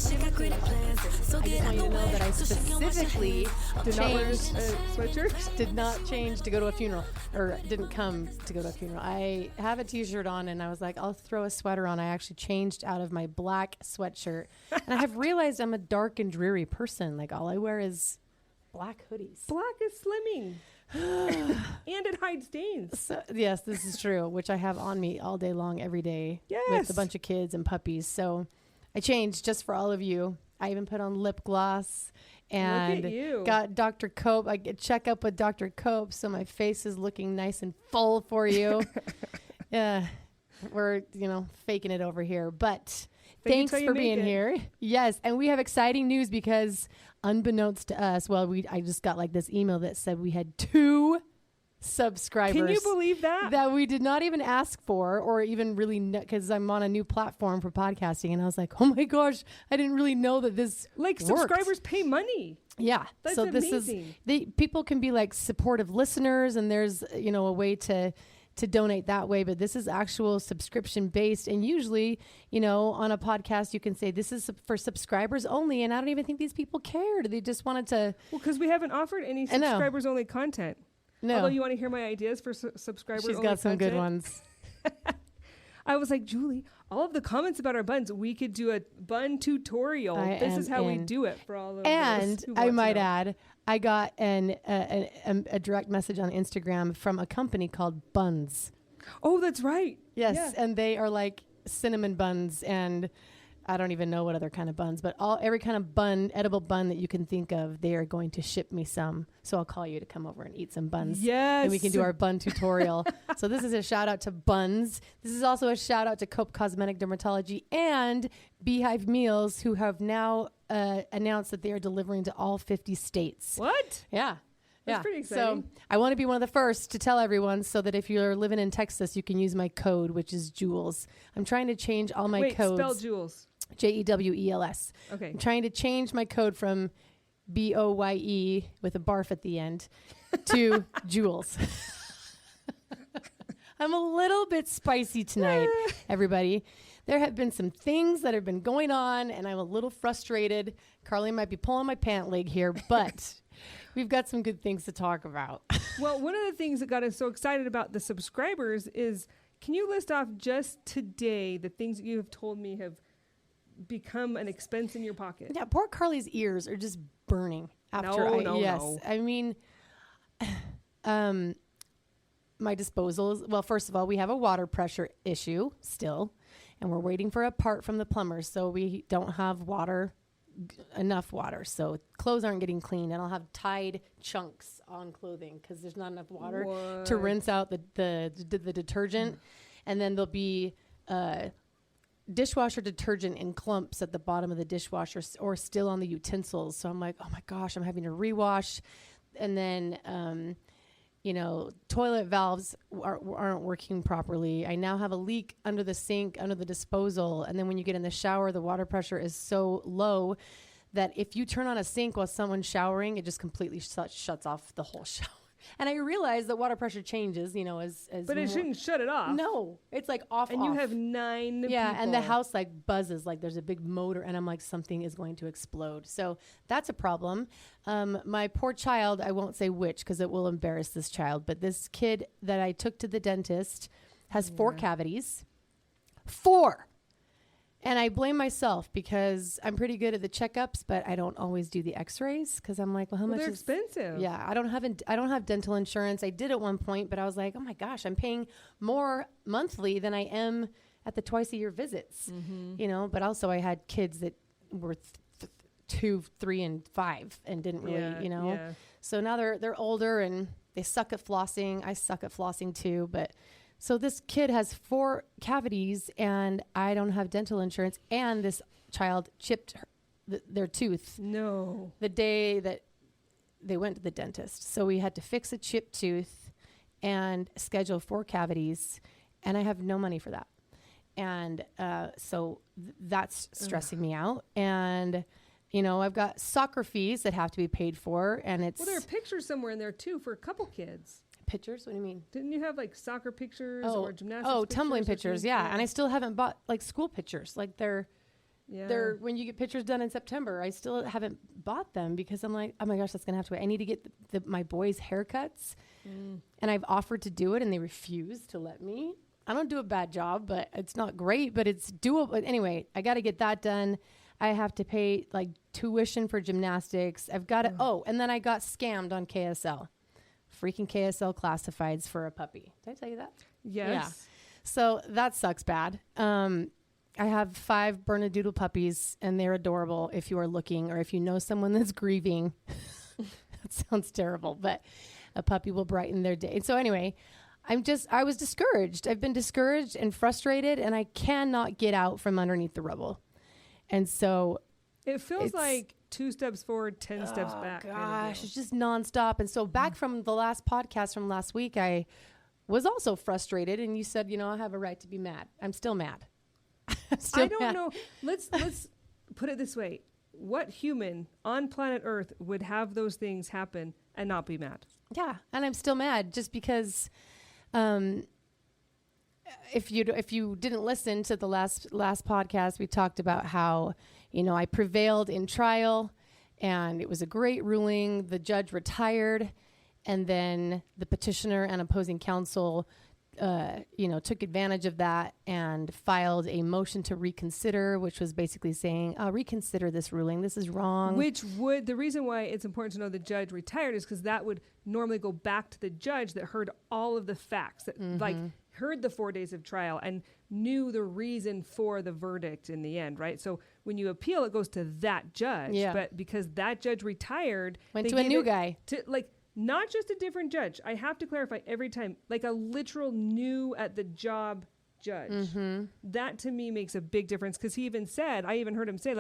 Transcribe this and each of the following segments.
just want you to know that I specifically Did not wear a changed, sweatshirt? did not change to go to a funeral, or didn't come to go to a funeral. I have a t-shirt on, and I was like, I'll throw a sweater on. I actually changed out of my black sweatshirt, and I have realized I'm a dark and dreary person. Like, all I wear is black hoodies. Black is slimming. And it hides stains. So, yes, this is true, which I have on me all day long, every day, Yes. with a bunch of kids and puppies. So I changed just for all of you. I even put on lip gloss and Look at you. got Dr. Cope. I get check up with Dr. Cope, so my face is looking nice and full for you. Yeah, we're faking it over here, but thanks for being here. Yes, and we have exciting news because unbeknownst to us, I just got like this email that said we had 2 subscribers. Can you believe that? That we did not even ask for, or even really know, because I'm on a new platform for podcasting, and I was like, oh my gosh, I didn't really know that this worked. Subscribers pay money. Yeah. That's so amazing. this is people can be like supportive listeners, and there's a way to donate that way, but this is actual subscription based. And usually, on a podcast, you can say this is for subscribers only. And I don't even think these people cared. They just wanted to. Well, because we haven't offered any subscribers only content. No. Although you want to hear my ideas for subscribers only content. She's got some good ones. I was like, Julie, all of the comments about our buns, we could do a bun tutorial. This is how we do it for all of And those who I want might to know. add, I got a direct message on Instagram from a company called Buns. Oh, that's right. Yes, Yeah. and they are like cinnamon buns, and I don't even know what other kind of buns, but every kind of bun, edible bun that you can think of, they are going to ship me some. So I'll call you to come over and eat some buns. Yes. And we can do our bun tutorial. So this is a shout out to Buns. This is also a shout out to Cope Cosmetic Dermatology and Beehive Meals, who have now announced that they are delivering to all 50 states. What? Yeah. That's pretty exciting. So I want to be one of the first to tell everyone so that if you're living in Texas, you can use my code, which is Jules. I'm trying to change all my codes. Spell Jules. Jewels. Okay. I'm trying to change my code from BOYE with a barf at the end to Jules. I'm a little bit spicy tonight, everybody. There have been some things that have been going on, and I'm a little frustrated. Carly might be pulling my pant leg here, but we've got some good things to talk about. Well, one of the things that got us so excited about the subscribers is, can you list off just today the things that you have told me have become an expense in your pocket? Yeah, poor Carly's ears are just burning after No. I mean, my disposals. Well, first of all, we have a water pressure issue still, and we're waiting for a part from the plumbers, so we don't have enough water. So clothes aren't getting cleaned, and I'll have tied chunks on clothing because there's not enough water to rinse out the detergent, and then there'll be dishwasher detergent in clumps at the bottom of the dishwasher or still on the utensils. So I'm like, oh my gosh, I'm having to rewash. And then, toilet valves aren't working properly. I now have a leak under the sink, under the disposal. And then when you get in the shower, the water pressure is so low that if you turn on a sink while someone's showering, it just completely shuts off the whole shower. And I realize that water pressure changes, as But it shouldn't shut it off. No, it's like off. And you have 9 people. Yeah, and the house like buzzes like there's a big motor, and I'm like, something is going to explode. So that's a problem. My poor child, I won't say which because it will embarrass this child, but this kid that I took to the dentist has 4 cavities. 4. And I blame myself because I'm pretty good at the checkups, but I don't always do the X-rays because I'm like, well, how much they're is expensive? Yeah, I don't have dental insurance. I did at one point, but I was like, oh my gosh, I'm paying more monthly than I am at the twice-a-year visits. Mm-hmm. But also I had kids that were 2, 3, and 5 and didn't really, Yeah. So now they're older and they suck at flossing. I suck at flossing too, but. So this kid has 4 cavities, and I don't have dental insurance, and this child chipped their tooth. No. The day that they went to the dentist. So we had to fix a chipped tooth and schedule 4 cavities, and I have no money for that. And so that's stressing me out. And, I've got soccer fees that have to be paid for, and it's... Well, there are pictures somewhere in there, too, for a couple kids. Pictures? What do you mean? Didn't you have like soccer pictures or gymnastics? Tumbling pictures. Yeah. And I still haven't bought like school pictures. Like they're they're when you get pictures done in September. I still haven't bought them because I'm like, oh my gosh, that's gonna have to wait. I need to get my boys' haircuts, and I've offered to do it, and they refuse to let me. I don't do a bad job, but it's not great, but it's doable. Anyway, I got to get that done. I have to pay like tuition for gymnastics. I've got to. Oh, and then I got scammed on KSL, freaking KSL classifieds for a puppy. Did I tell you that? Yes. Yeah. So that sucks bad. I have 5 Bernedoodle puppies, and they're adorable. If you are looking, or if you know someone that's grieving, that sounds terrible, but a puppy will brighten their day. And so anyway, I was discouraged. I've been discouraged and frustrated, and I cannot get out from underneath the rubble. And so it feels like 2 steps forward, 10 steps back. Gosh, it's just nonstop. And so back from the last podcast from last week, I was also frustrated, and you said, I have a right to be mad. I'm still mad. I don't know. Let's put it this way. What human on planet Earth would have those things happen and not be mad? Yeah. And I'm still mad just because, if you didn't listen to the last podcast, we talked about how, I prevailed in trial and it was a great ruling. The judge retired, and then the petitioner and opposing counsel took advantage of that and filed a motion to reconsider, which was basically saying, reconsider this ruling. This is wrong. The reason why it's important to know the judge retired is because that would normally go back to the judge that heard all of the facts, that heard the 4 days of trial and knew the reason for the verdict in the end, right? So when you appeal, it goes to that judge. Yeah. But because that judge retired, went to a new guy. Not just a different judge. I have to clarify every time, like a literal new at the job judge. That to me makes a big difference, because he even said, I even heard him say,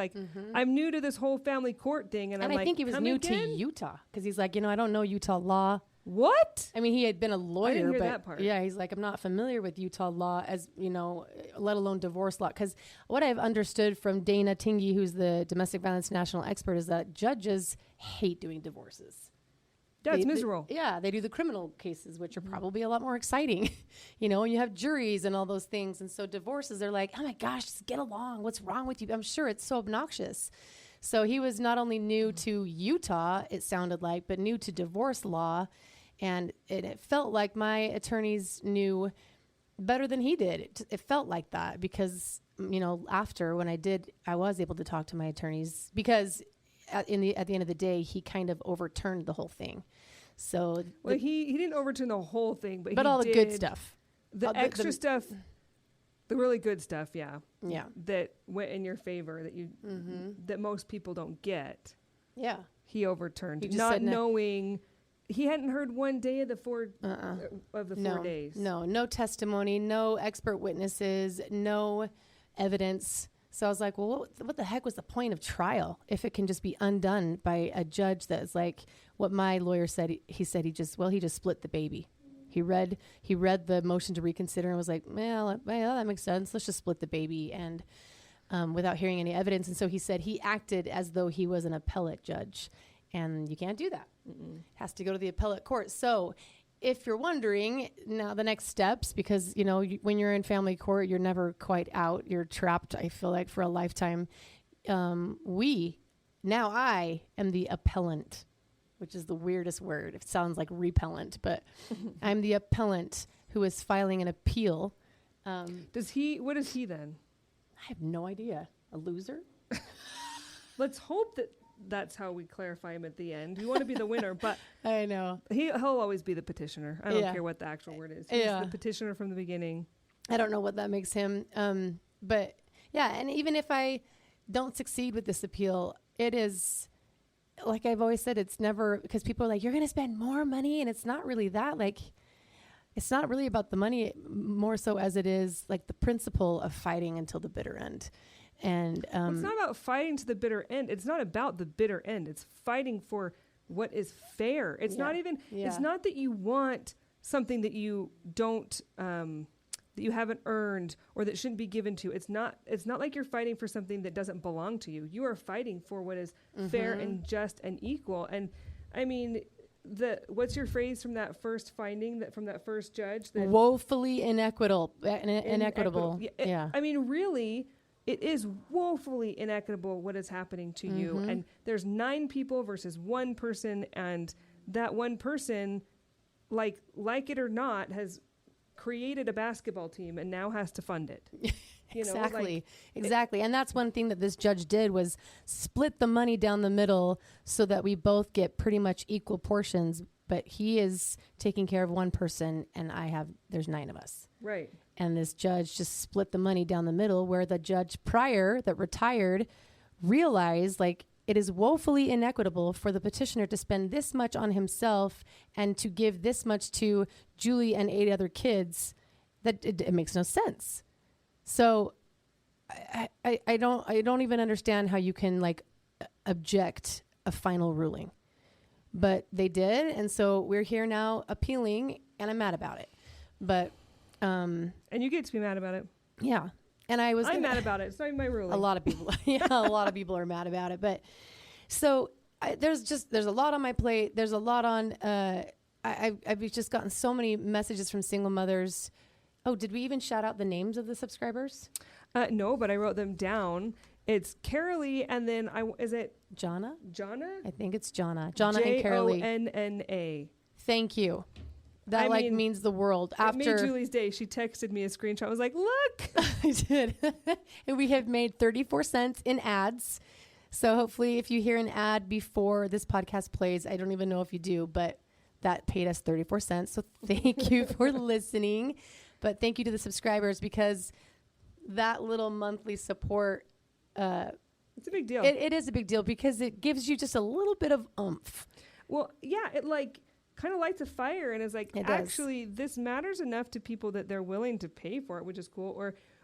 I'm new to this whole family court thing. And I think he was new to Utah, because he's like, I don't know Utah law. What? I mean, he had been a lawyer, I didn't hear that part. Yeah, he's like, I'm not familiar with Utah law, as let alone divorce law. Because what I've understood from Dana Tingey, who's the domestic violence national expert, is that judges hate doing divorces. Yeah, it's miserable. They do the criminal cases, which are probably a lot more exciting, and you have juries and all those things. And so divorces, they're like, oh my gosh, just get along. What's wrong with you? I'm sure it's so obnoxious. So he was not only new to Utah, it sounded like, but new to divorce law. And it felt like my attorneys knew better than he did. It felt like that because, after when I was able to talk to my attorneys, because at the end of the day, he kind of overturned the whole thing. So he didn't overturn the whole thing, but all the good stuff, the extra stuff, the really good stuff, that went in your favor, that you that most people don't get. Yeah, he overturned, he not knowing. He hadn't heard one day of the 4 4 days. No testimony, no expert witnesses, no evidence. So I was like, well, what the heck was the point of trial if it can just be undone by a judge that's like what my lawyer said? He said he just split the baby. He read the motion to reconsider and was like, well, that makes sense. Let's just split the baby, and without hearing any evidence. And so he said he acted as though he was an appellate judge, and you can't do that. Has to go to the appellate court. So if you're wondering now the next steps, because, when you're in family court, you're never quite out. You're trapped, I feel like, for a lifetime. I am the appellant, which is the weirdest word. It sounds like repellent, but I'm the appellant who is filing an appeal. What is he then? I have no idea. A loser? Let's hope that's how we clarify him at the end. We want to be the winner, but I know he'll always be the petitioner. I don't care what the actual word is. He's the petitioner from the beginning. I don't know what that makes him. But yeah, and even if I don't succeed with this appeal, it is, like I've always said, it's never, because people are like, you're going to spend more money, and it's not really that. Like, it's not really about the money, more so as it is like the principle of fighting until the bitter end. And it's not about fighting to the bitter end. It's not about the bitter end. It's fighting for what is fair. It's not even. It's not that you want something that you don't, that you haven't earned or that shouldn't be given to. It's not like you're fighting for something that doesn't belong to you. You are fighting for what is fair and just and equal. And I mean, what's your phrase from that first finding, from that first judge? Woefully inequitable. Inequitable. Yeah. I mean, really, it is woefully inequitable what is happening to you. And there's 9 people versus 1 person. And that one person, like it or not, has created a basketball team and now has to fund it. Exactly. And that's one thing that this judge did was split the money down the middle so that we both get pretty much equal portions. But he is taking care of 1 person and there's 9 of us. Right. And this judge just split the money down the middle, where the judge prior that retired realized like it is woefully inequitable for the petitioner to spend this much on himself and to give this much to Julie and 8 other kids. That it makes no sense. So I don't even understand how you can like object a final ruling, but they did. And so we're here now appealing, and I'm mad about it, but, and you get to be mad about it. Yeah. And I'm mad about it. It's not even my ruling. A lot of people, a lot of people are mad about it, but so there's a lot on my plate. There's a lot on, I've just gotten so many messages from single mothers. Oh, did we even shout out the names of the subscribers? No, but I wrote them down. It's Carolee, and then is it Jonna? Jonna? I think it's Jonna. Jonna and Carolee. Jonna. Thank you. That means the world. It made Julie's day. She texted me a screenshot. I was like, look. I did. And we have made 34 cents in ads. So hopefully if you hear an ad before this podcast plays, I don't even know if you do, but that paid us 34 cents. So thank you for listening. But thank you to the subscribers, because that little monthly support, it's a big deal. It is a big deal because it gives you just a little bit of oomph. Well, yeah, it like kind of lights a fire and is like, actually, this matters enough to people that they're willing to pay for it, which is cool.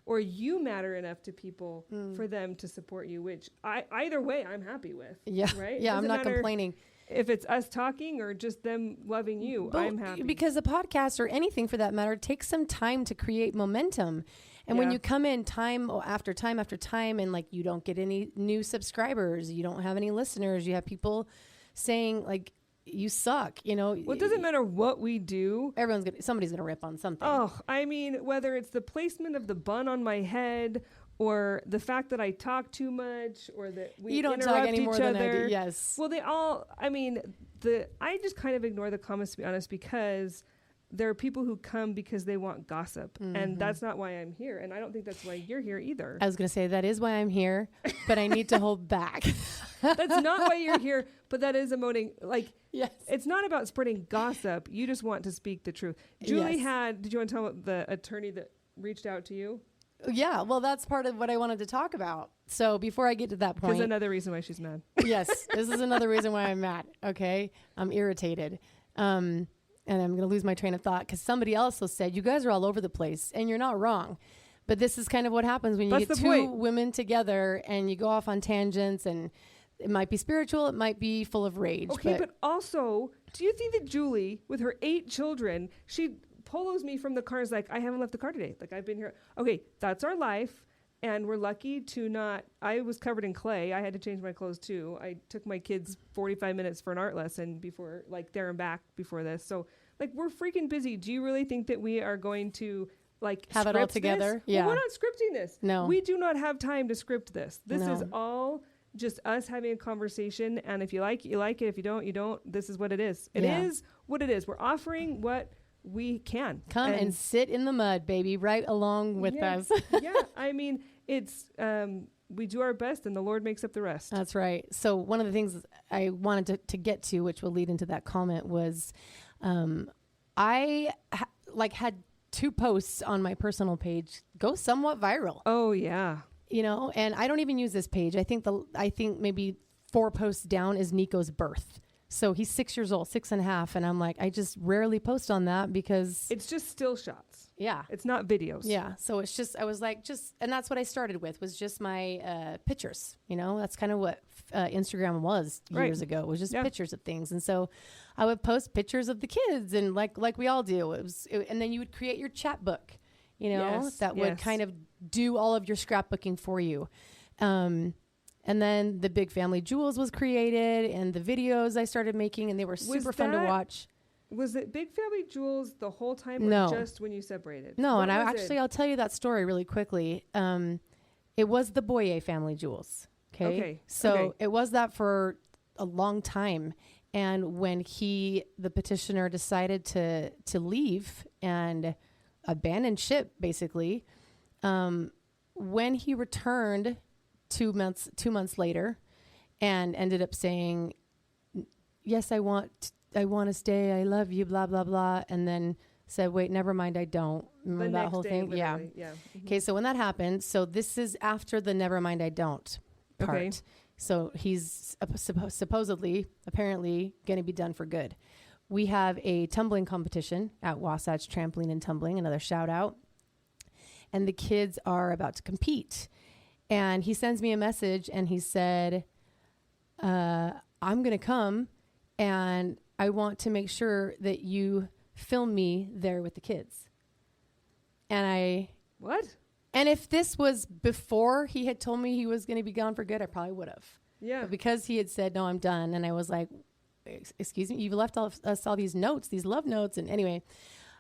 Or you matter enough to people for them to support you, which either way, I'm happy with. Yeah. Right? Yeah, I'm not complaining. If it's us talking or just them loving you, I'm happy. Because a podcast or anything for that matter takes some time to create momentum. And when you come in time after time after time and like you don't get any new subscribers, you don't have any listeners, you have people saying like you suck, Well, it doesn't matter what we do. Somebody's gonna rip on something. Oh, I mean, whether it's the placement of the bun on my head or the fact that I talk too much, or that we you don't interrupt talk any each more other. Than I do. Yes. Well, I just kind of ignore the comments, to be honest, because there are people who come because they want gossip, and that's not why I'm here. And I don't think that's why you're here either. I was going to say that is why I'm here, but I need to hold back. That's not why you're here, but that is emoting. Like, yes. It's not about spreading gossip. You just want to speak the truth. Julie did you want to tell the attorney that reached out to you? Yeah, well, that's part of what I wanted to talk about. So before I get to that point. There's another reason why she's mad. Yes, this is another reason why I'm mad. Okay, I'm irritated. And I'm going to lose my train of thought because somebody also said, you guys are all over the place, and you're not wrong. But this is kind of what happens when you get two women together and you go off on tangents, and it might be spiritual, it might be full of rage. Okay, but also, do you think that Julie, with her 8 children, she polos me from the car, is like, I haven't left the car today. Like, I've been here. Okay, that's our life. And we're lucky to not, I was covered in clay. I had to change my clothes too. I took my kids 45 minutes for an art lesson before, like, there and back before this. So, like, we're freaking busy. Do you really think that we are going to, like, have it all together? This? Yeah. Well, we're not scripting this. No. We do not have time to script this. This is all just us having a conversation. And if you like it, you like it. If you don't, you don't. This is what it is. It is what it is. We're offering what we can. Come and sit in the mud, baby, right along with us. Yeah, I mean, it's we do our best and the Lord makes up the rest. That's right. So one of the things I wanted to get to, which will lead into that comment, was I had 2 posts on my personal page go somewhat viral. Oh yeah. And I don't even use this page. I think maybe 4 posts down is Nico's birth. So he's 6 years old, 6.5. And I'm like, I just rarely post on that because it's just still shots. Yeah. It's not videos. Yeah. So it's just, I was like, and that's what I started with, was just my pictures. That's kind of what Instagram was years ago. It was just pictures of things. And so I would post pictures of the kids, and like we all do. And then you would create your chat book, that would kind of do all of your scrapbooking for you. And then the Big Family Jewels was created, and the videos I started making, and they were super fun to watch. Was it Big Family Jewels the whole time, or just when you separated? No, and I'll tell you that story really quickly. It was the Boyer family jewels. Okay. So it was that for a long time. And when the petitioner decided to leave and abandon ship, basically, when he returned 2 months later and ended up saying, yes, I want to stay. I love you, blah, blah, blah. And then said, wait, never mind. I don't. Remember that whole thing? Yeah. Mm-hmm. Okay. So when that happened, so this is after the never mind, I don't part. Okay. So he's apparently going to be done for good. We have a tumbling competition at Wasatch Trampoline and Tumbling, another shout out. And the kids are about to compete. And he sends me a message and he said, I'm going to come and I want to make sure that you film me there with the kids. And What? And if this was before he had told me he was going to be gone for good, I probably would have. Yeah. But because he had said, no, I'm done. And I was like, excuse me, you've left us all these notes, these love notes. And anyway,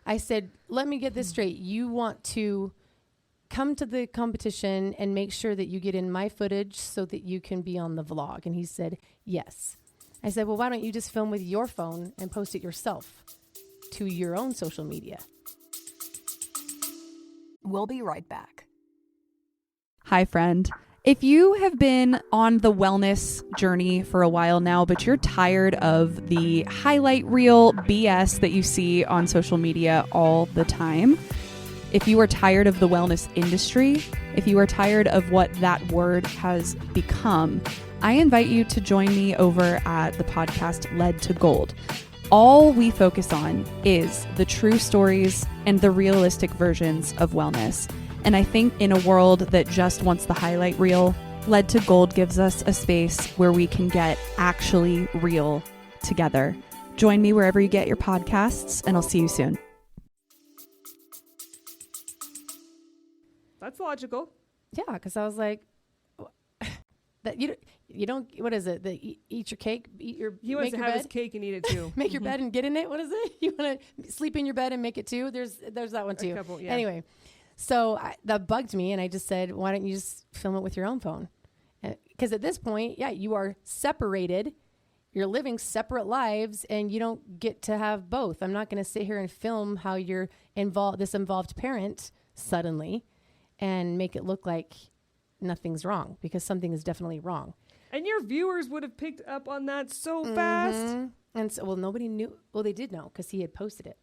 I said, let me get this straight. You want to come to the competition and make sure that you get in my footage so that you can be on the vlog. And he said, yes. I said, well, why don't you just film with your phone and post it yourself to your own social media? We'll be right back. Hi, friend. If you have been on the wellness journey for a while now, but you're tired of the highlight reel BS that you see on social media all the time, if you are tired of the wellness industry, if you are tired of what that word has become, I invite you to join me over at the podcast Led to Gold. All we focus on is the true stories and the realistic versions of wellness. And I think in a world that just wants the highlight reel, Led to Gold gives us a space where we can get actually real together. Join me wherever you get your podcasts, and I'll see you soon. That's logical. Yeah, because I was like, that you don't. What is it? Eat your cake, He wants to have his cake and eat it too. Make your bed and get in it. What is it? You want to sleep in your bed and make it too? There's that one too. A couple, yeah. Anyway, so that bugged me, and I just said, why don't you just film it with your own phone? Because at this point, yeah, you are separated. You're living separate lives, and you don't get to have both. I'm not going to sit here and film how you're this involved parent suddenly and make it look like nothing's wrong, because something is definitely wrong. And your viewers would have picked up on that so fast. And so, well, nobody knew. Well, they did know because he had posted it,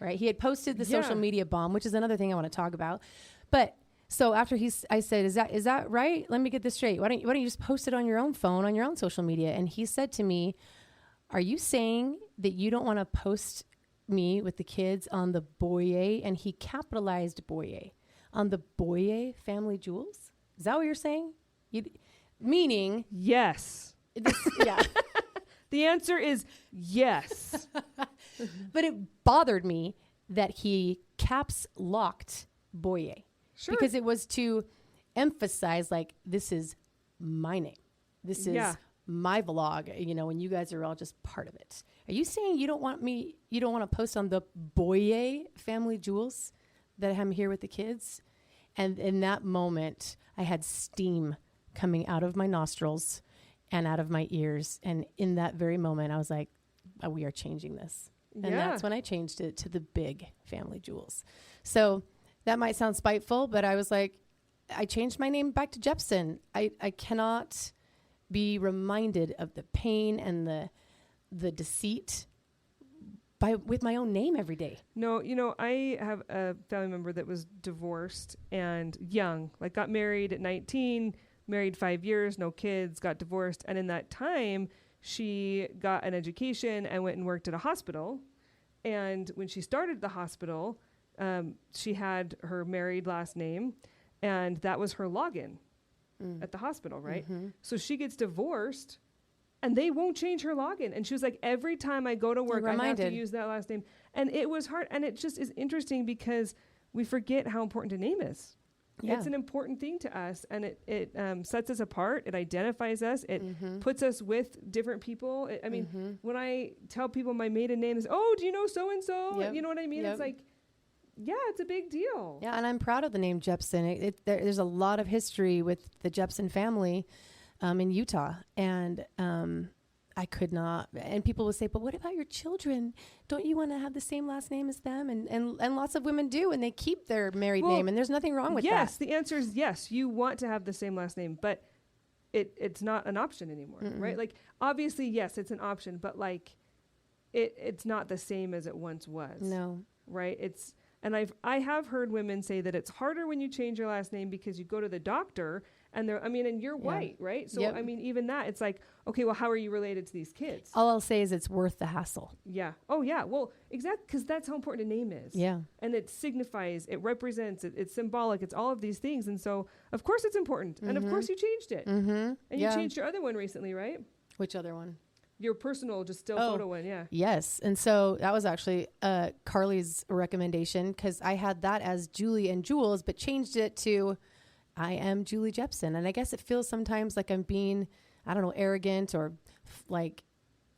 right? He had posted the social media bomb, which is another thing I want to talk about. But so after I said, is that right? Let me get this straight. Why don't you just post it on your own phone, on your own social media? And he said to me, are you saying that you don't want to post me with the kids on the Boyer? And he capitalized Boyer on the Boyer family jewels. Is that what you're saying? Meaning yes. Yeah. The answer is yes. But it bothered me that he caps locked Boyer. Sure. Because it was to emphasize, like, this is my name. This is my vlog, and you guys are all just part of it. Are you saying you don't want to post on the Boyer family jewels that I'm here with the kids? And in that moment, I had steam coming out of my nostrils and out of my ears. And in that very moment, I was like, we are changing this. And that's when I changed it to the big family jewels. So that might sound spiteful, but I was like, I changed my name back to Jeppson. I cannot be reminded of the pain and the deceit with my own name every day. No, I have a family member that was divorced and young, like got married at 19, married 5 years, no kids, got divorced. And in that time, she got an education and went and worked at a hospital. And when she started the hospital, she had her married last name, and that was her login at the hospital, right? Mm-hmm. So she gets divorced, and they won't change her login. And she was like, every time I go to work, I have to use that last name. And it was hard. And it just is interesting because we forget how important a name is. Yeah. It's an important thing to us, and it sets us apart. It identifies us. It puts us with different people. When I tell people my maiden name is, oh, do you know so-and-so? Yep. You know what I mean? Yep. It's like, it's a big deal. Yeah, and I'm proud of the name Jeppson. There's a lot of history with the Jeppson family in Utah, and I could not. And people would say, "But what about your children? Don't you want to have the same last name as them?" And lots of women do, and they keep their married name, and there's nothing wrong with that. Yes, the answer is yes. You want to have the same last name, but it's not an option anymore, right? Like, obviously, yes, it's an option, but like, it's not the same as it once was. No, right? And I have heard women say that it's harder when you change your last name because you go to the doctor and and you're white, right? So, even that, it's like, okay, well, how are you related to these kids? all I'll say is it's worth the hassle. Yeah. Oh, yeah. Well, exactly. Because that's how important a name is. Yeah. And it signifies, it represents, it's symbolic. It's all of these things. And so, of course, it's important. And of course, you changed it. And you changed your other one recently, right? Which other one? Your personal, just still photo one, yeah. Yes. And so that was actually Carly's recommendation, because I had that as Julie and Jules, but changed it to I am Julie Jeppson. And I guess it feels sometimes like I'm being, I don't know, arrogant or like,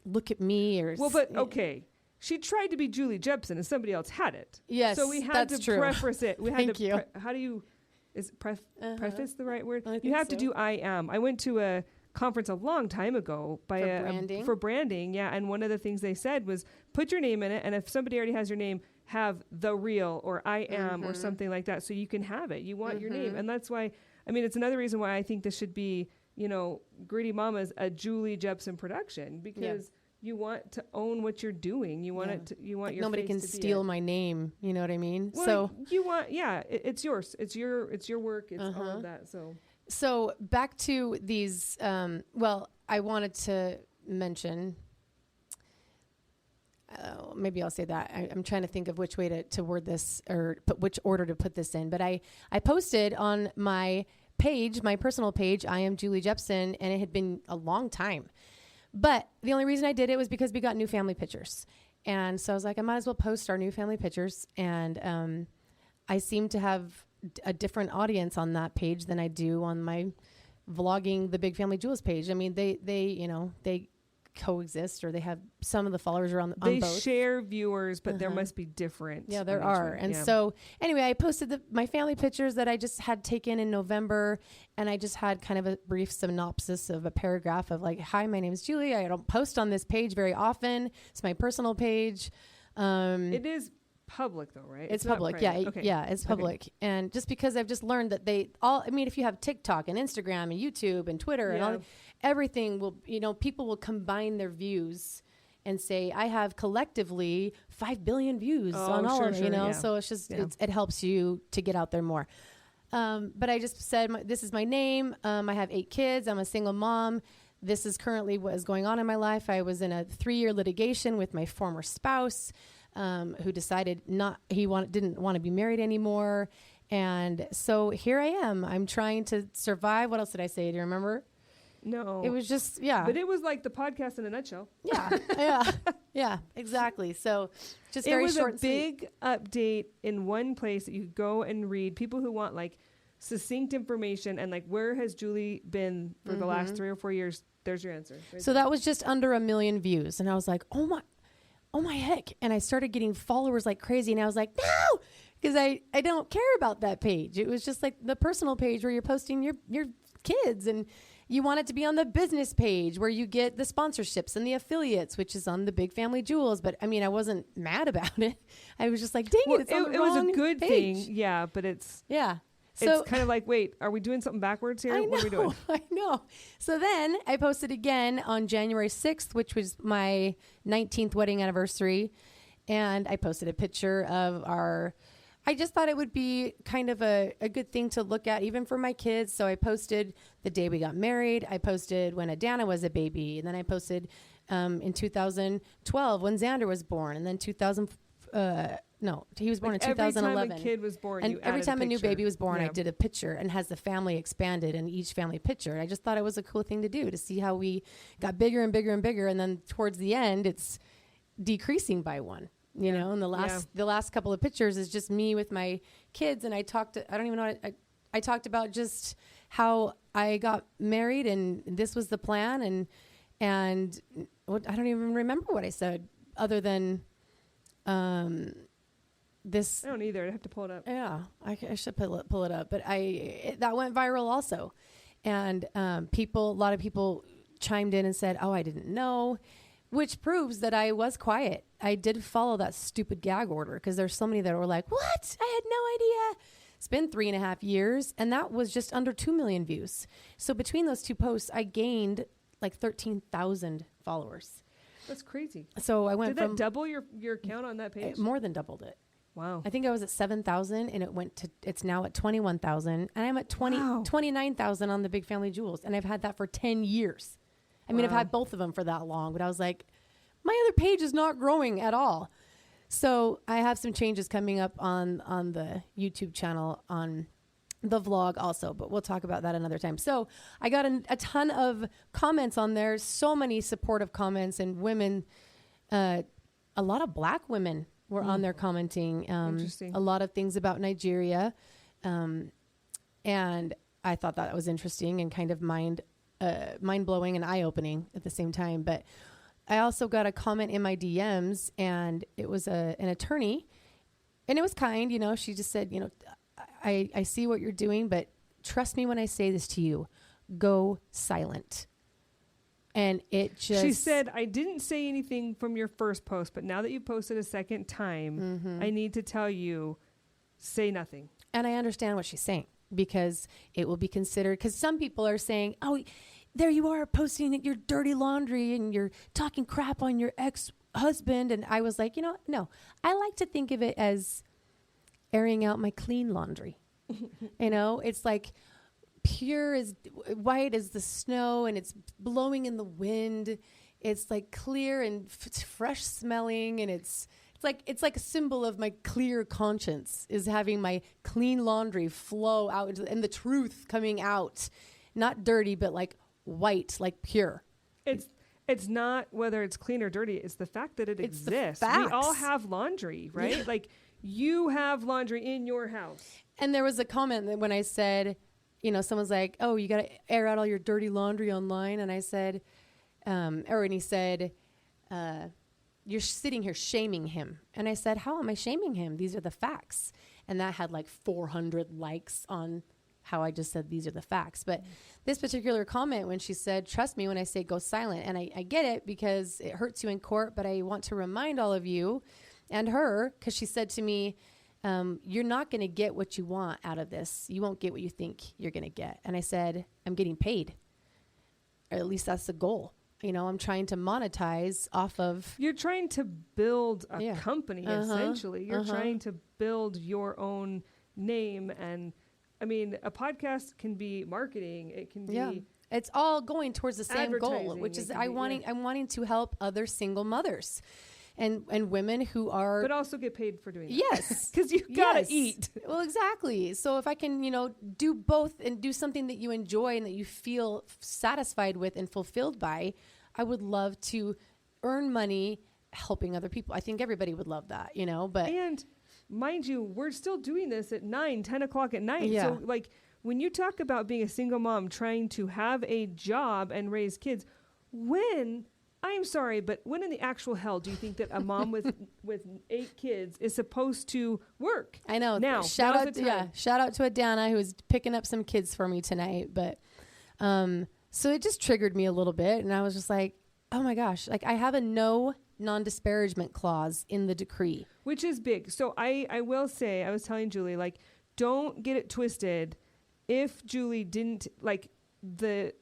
look at me or... Well, but okay. She tried to be Julie Jeppson and somebody else had it. Yes, so we had to preface it. We had Thank you. How do you... Is preface the right word? I You have think to do I am. I went to a conference a long time ago for branding, yeah, and one of the things they said was put your name in it, and if somebody already has your name, have the real or I am or something like that, so you can have it. You want your name, and that's why, it's another reason why I think this should be, Gritty Mama's a Julie Jeppson production, because you want to own what you're doing. You want it to, you want your nobody face can to steal be my name. You know what I mean? well, So you want, it's yours. It's your work. It's all of that. So back to these, I wanted to mention, maybe I'll say that. I'm trying to think of which way to word this, or which order to put this in. But I posted on my page, my personal page, I am Julie Jeppson, and it had been a long time. But the only reason I did it was because we got new family pictures. And so I was like, I might as well post our new family pictures. And I seem to have a different audience on that page than I do on my vlogging the Big Family Jewels page. I mean, they coexist, or they have some of the followers are on they both. Share viewers, but there must be different. Yeah, there are. And so anyway, I posted my family pictures that I just had taken in November, and I just had kind of a brief synopsis of a paragraph of like, hi, my name is Julie. I don't post on this page very often. It's my personal page. It is public though, right? It's public. Yeah. Okay. Yeah, it's public. Okay. And just because I've just learned that if you have TikTok and Instagram and YouTube and Twitter and all, everything will, people will combine their views and say, I have collectively 5 billion views on all of it, so it's just, it helps you to get out there more. But I just said, this is my name. I have 8 kids. I'm a single mom. This is currently what is going on in my life. I was in a 3-year litigation with my former spouse, who decided didn't want to be married anymore. And so here I am. I'm trying to survive. What else did I say? Do you remember? No. It was just, But it was like the podcast in a nutshell. Yeah. Yeah, exactly. So just very short. It was a big update in one place that you could go and read. People who want like succinct information and like, where has Julie been for the last 3 or 4 years? There's your answer. So that was just under 1 million views. And I was like, oh my heck. And I started getting followers like crazy. And I was like, no, because I don't care about that page. It was just like the personal page where you're posting your kids, and you want it to be on the business page where you get the sponsorships and the affiliates, which is on the Big Family Jewels. But I mean, I wasn't mad about it. I was just like, dang it, it's on the wrong was a good page. thing. Yeah, but it's... Yeah. So it's kind of like, wait, are we doing something backwards here? What are we doing? I know. So then I posted again on January 6th, which was my 19th wedding anniversary. And I posted a picture of I just thought it would be kind of a good thing to look at, even for my kids. So I posted the day we got married. I posted when Adana was a baby. And then I posted in 2012 when Xander was born. And then he was born in 2011. Every time a kid was born, and every time a new baby was born, I did a picture and has the family expanded in each family picture. I just thought it was a cool thing to do, to see how we got bigger and bigger and bigger, and then towards the end, it's decreasing by one. And the last couple of pictures is just me with my kids, and I talked about just how I got married, and this was the plan, and I don't even remember what I said other than. this. I don't either. I have to pull it up. Yeah, I should pull it up. But that went viral also. And a lot of people chimed in and said, oh, I didn't know, which proves that I was quiet. I did follow that stupid gag order because there's so many that were like, what? I had no idea. It's been 3.5 years, and that was just under 2 million views. So between those two posts, I gained like 13,000 followers. That's crazy. So I went Did that double your count on that page? More than doubled it. Wow. I think I was at 7,000 and it's now at 21,000, and I'm at 29,000 on the Big Family Jewels. And I've had that for 10 years. I mean, I've had both of them for that long, but I was like, my other page is not growing at all. So I have some changes coming up on the YouTube channel, on the vlog also, but we'll talk about that another time. So I got a ton of comments on there, so many supportive comments, and women, a lot of Black women were on there commenting, Interesting. a lot of things about Nigeria. And I thought that was interesting and kind of mind-blowing and eye-opening at the same time. But I also got a comment in my DMs, and it was an attorney, and it was kind, she just said, I see what you're doing, but trust me when I say this to you, go silent. And she said, I didn't say anything from your first post, but now that you posted a second time, I need to tell you, say nothing. And I understand what she's saying, because it will be considered, because some people are saying, oh, there you are posting your dirty laundry and you're talking crap on your ex-husband. And I was like, no, I like to think of it as airing out my clean laundry. It's like pure as white as the snow, and it's blowing in the wind. It's like clear and fresh smelling, and it's like a symbol of my clear conscience is having my clean laundry flow out and the truth coming out, not dirty, but like white, like pure. It's not whether it's clean or dirty. It's the fact that it exists. We all have laundry, right? Like you have laundry in your house. And there was a comment that when I said, someone's like, oh, you got to air out all your dirty laundry online. And I said, and he said, you're sitting here shaming him. And I said, how am I shaming him? These are the facts. And that had like 400 likes on how I just said these are the facts. But this particular comment, when she said, trust me when I say go silent, and I get it because it hurts you in court, but I want to remind all of you and her, because she said to me, you're not going to get what you want out of this. You won't get what you think you're going to get. And I said, I'm getting paid. Or at least that's the goal. I'm trying to monetize off of. You're trying to build a company, essentially. You're trying to build your own name. And I mean, a podcast can be marketing. It can be. It's all going towards the same goal, which is I'm wanting to help other single mothers. And women who are... But also get paid for doing that. Yes. Because you got to eat. Well, exactly. So if I can, do both and do something that you enjoy and that you feel satisfied with and fulfilled by, I would love to earn money helping other people. I think everybody would love that, but... And mind you, we're still doing this at 9, 10 o'clock at night. Yeah. So like when you talk about being a single mom trying to have a job and raise kids, I'm sorry, but when in the actual hell do you think that a mom with 8 kids is supposed to work? I know. Now, shout out to Adana, who's picking up some kids for me tonight. But so it just triggered me a little bit, and I was just like, oh my gosh, like I have a no non-disparagement clause in the decree, which is big. So I will say, I was telling Julie, like, don't get it twisted. If Julie didn't like the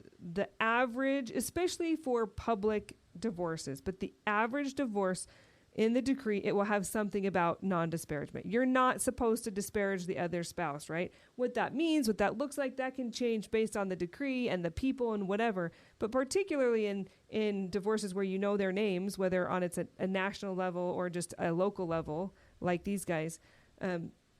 average, especially for public divorces, but the average divorce in the decree, it will have something about non-disparagement. You're not supposed to disparage the other spouse, right? What that means, what that looks like, that can change based on the decree and the people and whatever. But particularly in divorces where you know their names, whether on it's a national level or just a local level, like these guys,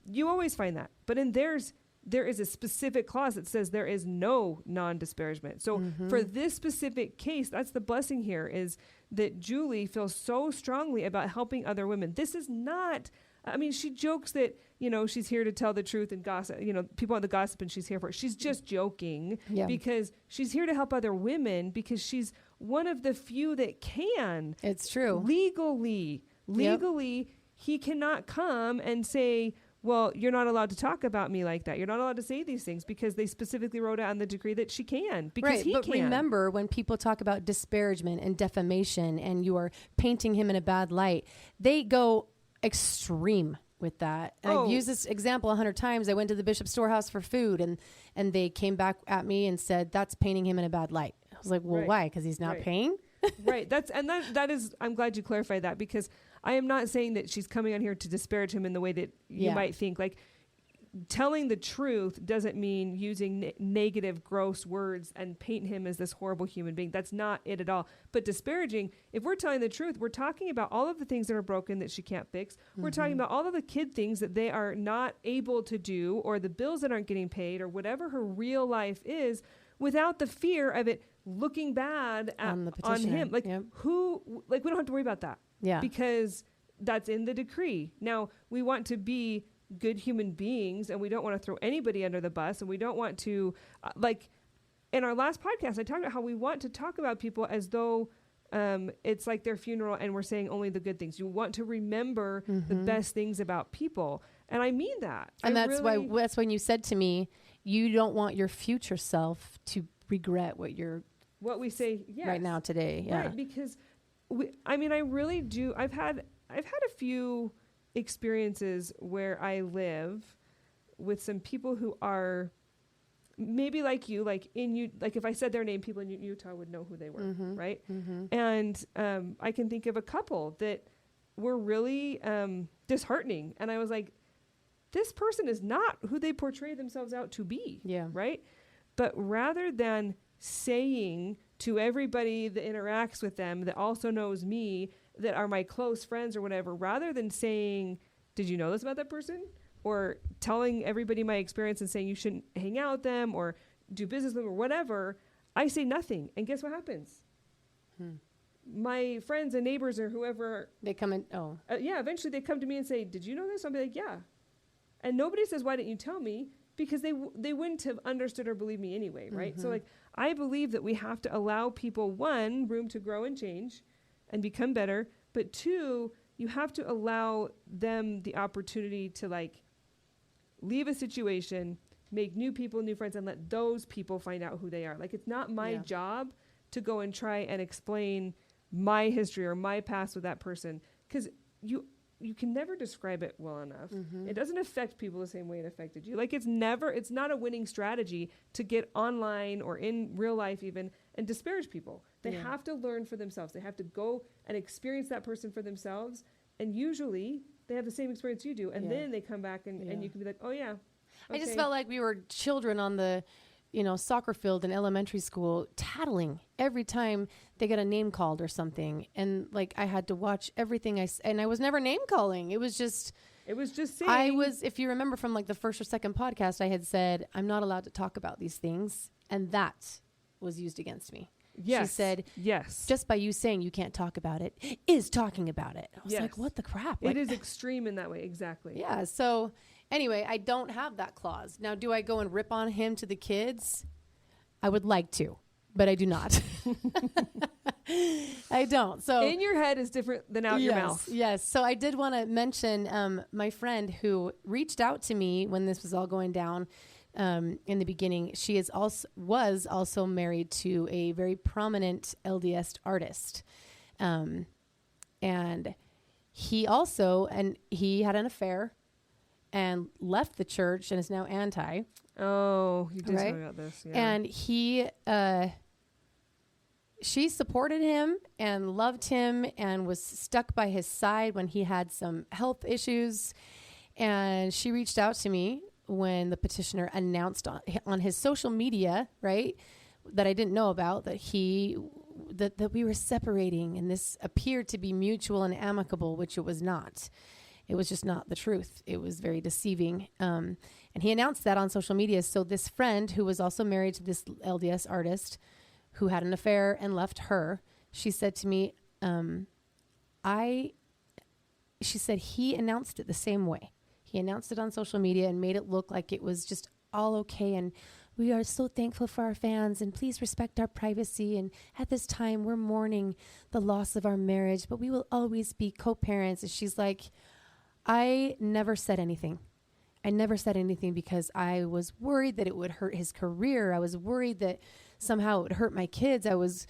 you always find that. But in theirs, there is a specific clause that says there is no non-disparagement. So for this specific case, that's the blessing here, is that Julie feels so strongly about helping other women. This is not, I mean, she jokes that, she's here to tell the truth and gossip, people want the gossip and she's here for it. She's just joking because she's here to help other women because she's one of the few that can. It's true. Legally, he cannot come and say, well, you're not allowed to talk about me like that. You're not allowed to say these things, because they specifically wrote out in the decree that she can, because he but can. Remember, when people talk about disparagement and defamation and you are painting him in a bad light, they go extreme with that. And I've used this example 100 times. I went to the Bishop's Storehouse for food, and they came back at me and said, that's painting him in a bad light. I was like, well, why? Because he's not paying? Right. That is, I'm glad you clarified that, because I am not saying that she's coming on here to disparage him in the way that you might think. Like, telling the truth doesn't mean using negative, gross words and paint him as this horrible human being. That's not it at all. But disparaging, if we're telling the truth, we're talking about all of the things that are broken that she can't fix. We're talking about all of the kid things that they are not able to do, or the bills that aren't getting paid, or whatever her real life is, without the fear of it looking bad on him. Like, we don't have to worry about that. Yeah. Because that's in the decree. Now, we want to be good human beings, and we don't want to throw anybody under the bus, and we don't want to, in our last podcast, I talked about how we want to talk about people as though it's like their funeral and we're saying only the good things. You want to remember the best things about people. And I mean that. And that's when you said to me, you don't want your future self to regret what we say right now today. Yeah. Right, because I really do. I've had a few experiences where I live with some people who are maybe like you, like if I said their name, people in Utah would know who they were, right? And I can think of a couple that were really disheartening, and I was like, this person is not who they portray themselves out to be, right? But rather than saying to everybody that interacts with them, that also knows me, that are my close friends or whatever, rather than saying, did you know this about that person? Or telling everybody my experience and saying you shouldn't hang out with them or do business with them or whatever, I say nothing. And guess what happens? My friends and neighbors or whoever, they come in. Eventually they come to me and say, did you know this? I'll be like, yeah. And nobody says, why didn't you tell me? Because they wouldn't have understood or believed me anyway, right? So I believe that we have to allow people, one, room to grow and change and become better, but two, you have to allow them the opportunity to leave a situation, make new people, new friends, and let those people find out who they are. Like, it's not my job to go and try and explain my history or my past with that person, because you can never describe it well enough. It doesn't affect people the same way it affected you. Like, it's not a winning strategy to get online or in real life even and disparage people. They have to learn for themselves. They have to go and experience that person for themselves. And usually they have the same experience you do. And then they come back and you can be like, oh yeah. Okay. I just felt like we were children on the, soccer field in elementary school, tattling every time they got a name called or something. And I had to watch everything and I was never name calling. It was just saying. If you remember from the first or second podcast, I had said, I'm not allowed to talk about these things. And that was used against me. Yes. She said, yes, just by you saying you can't talk about it is talking about it. I was like, what the crap? It is extreme in that way. Exactly. Yeah. So anyway, I don't have that clause. Now, do I go and rip on him to the kids? I would like to, but I do not. I don't. So in your head is different than out your mouth. Yes. So I did want to mention my friend who reached out to me when this was all going down. In the beginning, she was also married to a very prominent LDS artist. And he had an affair and left the church and is now anti. Oh, you did talk about this. Yeah. And she supported him and loved him and was stuck by his side when he had some health issues. And she reached out to me when the petitioner announced on his social media, right, that I didn't know about, that we were separating, and this appeared to be mutual and amicable, which it was not. It was just not the truth. It was very deceiving. And he announced that on social media. So this friend who was also married to this LDS artist who had an affair and left her, she said to me, she said he announced it the same way. He announced it on social media and made it look like it was just all okay. And we are so thankful for our fans, and please respect our privacy. And at this time, we're mourning the loss of our marriage, but we will always be co-parents. And she's like, I never said anything. I never said anything because I was worried that it would hurt his career. I was worried that somehow it would hurt my kids. I was,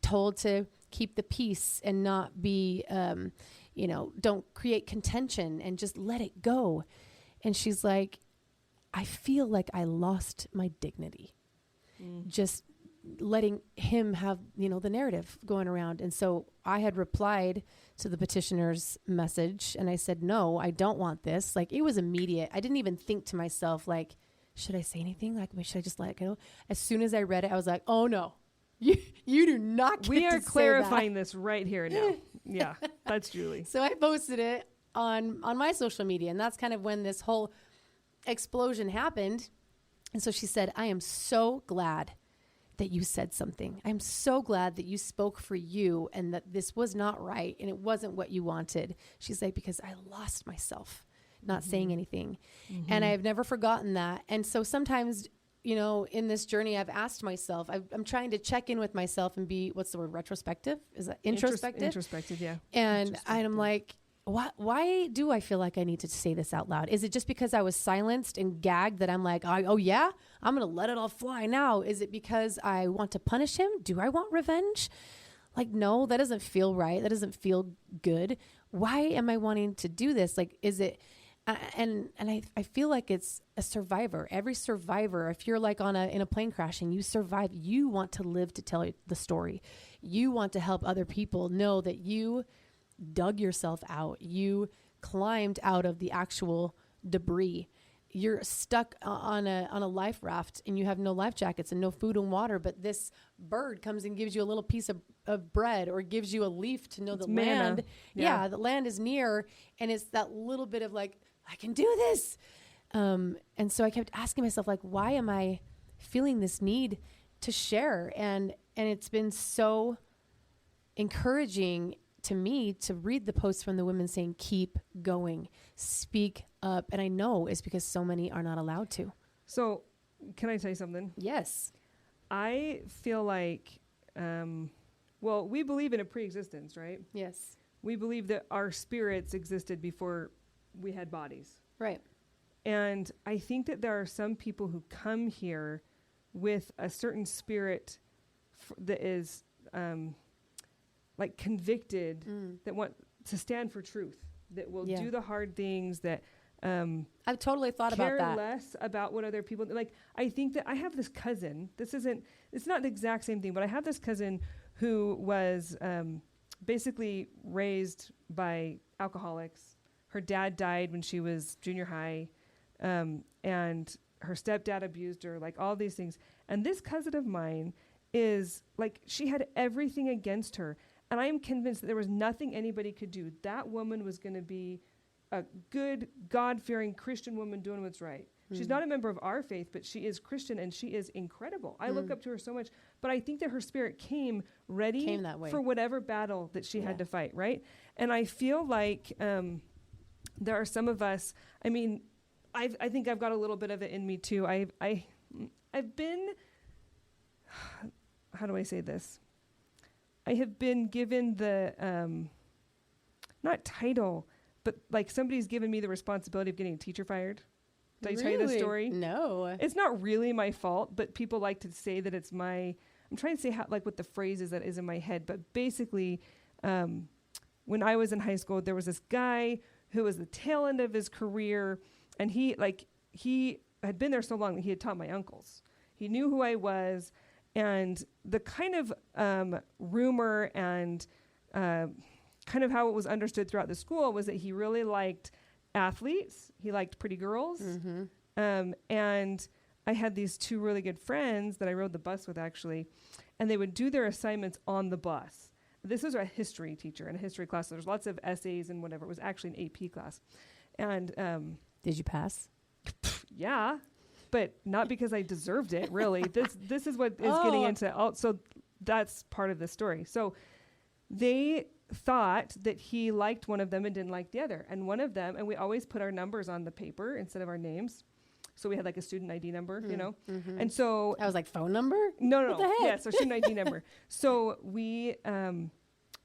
told to keep the peace and not be, don't create contention and just let it go. And she's like, I feel like I lost my dignity. Just letting him have, the narrative going around. And so I had replied to the petitioner's message and I said, no, I don't want this. Like, it was immediate. I didn't even think to myself, like, should I say anything? Like, should I just let it go? As soon as I read it, I was like, oh no, you do not get We are to clarifying this right here now. Yeah, that's Julie. So I posted it on my social media, and that's kind of when this whole explosion happened. And so she said, I am so glad that you said something. I'm so glad that you spoke for you and that this was not right and it wasn't what you wanted. She's like, because I lost myself not saying anything. And I've never forgotten that. And so sometimes, in this journey, I've asked myself, I'm trying to check in with myself and be, what's the word, retrospective? Is that introspective? Introspective, yeah. And I'm like, why do I feel like I need to say this out loud? Is it just because I was silenced and gagged that I'm like, oh yeah, I'm going to let it all fly now? Is it because I want to punish him? Do I want revenge? Like, no, that doesn't feel right. That doesn't feel good. Why am I wanting to do this? Like, is it, and I feel like it's a survivor. Every survivor, if you're like in a plane crash and you survive, you want to live to tell the story. You want to help other people know that you dug yourself out. You climbed out of the actual debris. You're stuck on a life raft and you have no life jackets and no food and water, but this bird comes and gives you a little piece of bread or gives you a leaf to know the land. Yeah, the land is near. And it's that little bit of like, I can do this. And so I kept asking myself, like, why am I feeling this need to share? And it's been so encouraging to me to read the posts from the women saying, keep going, speak up. And I know it's because so many are not allowed to. So can I tell you something? Yes. I feel like, we believe in a pre-existence, right? Yes. We believe that our spirits existed before we had bodies. Right. And I think that there are some people who come here with a certain spirit that is, like convicted, that want to stand for truth, that will do the hard things, that I've totally thought about that. Care less about what other people like. I think that I have this cousin. It's not the exact same thing, but I have this cousin who was basically raised by alcoholics. Her dad died when she was junior high, and her stepdad abused her, like all these things. And this cousin of mine is like, she had everything against her. And I am convinced that there was nothing anybody could do. That woman was going to be a good, God-fearing Christian woman doing what's right. She's not a member of our faith, but she is Christian, and she is incredible. I look up to her so much. But I think that her spirit came ready for whatever battle that she had to fight, right? And I feel like there are some of us, I mean, I think I've got a little bit of it in me too. I've been, how do I say this? I have been given the, not title, but like somebody's given me the responsibility of getting a teacher fired. Did I tell you this story? No. It's not really my fault, but people like to say that it's I'm trying to say how, like what the phrase is that is in my head. But basically, when I was in high school, there was this guy who was the tail end of his career, and he had been there so long that he had taught my uncles. He knew who I was. And the kind of rumor and kind of how it was understood throughout the school was that he really liked athletes. He liked pretty girls. And I had these two really good friends that I rode the bus with, actually, and they would do their assignments on the bus. This was a history teacher in a history class. So there's lots of essays and whatever. It was actually an AP class. And did you pass? Yeah. But not because I deserved it, really. This is what is getting into. So that's part of the story. So they thought that he liked one of them and didn't like the other. And one of them, and we always put our numbers on the paper instead of our names. So we had like a student ID number, you know. And so I was like, phone number? No. What the heck? Yeah, so student ID number. So we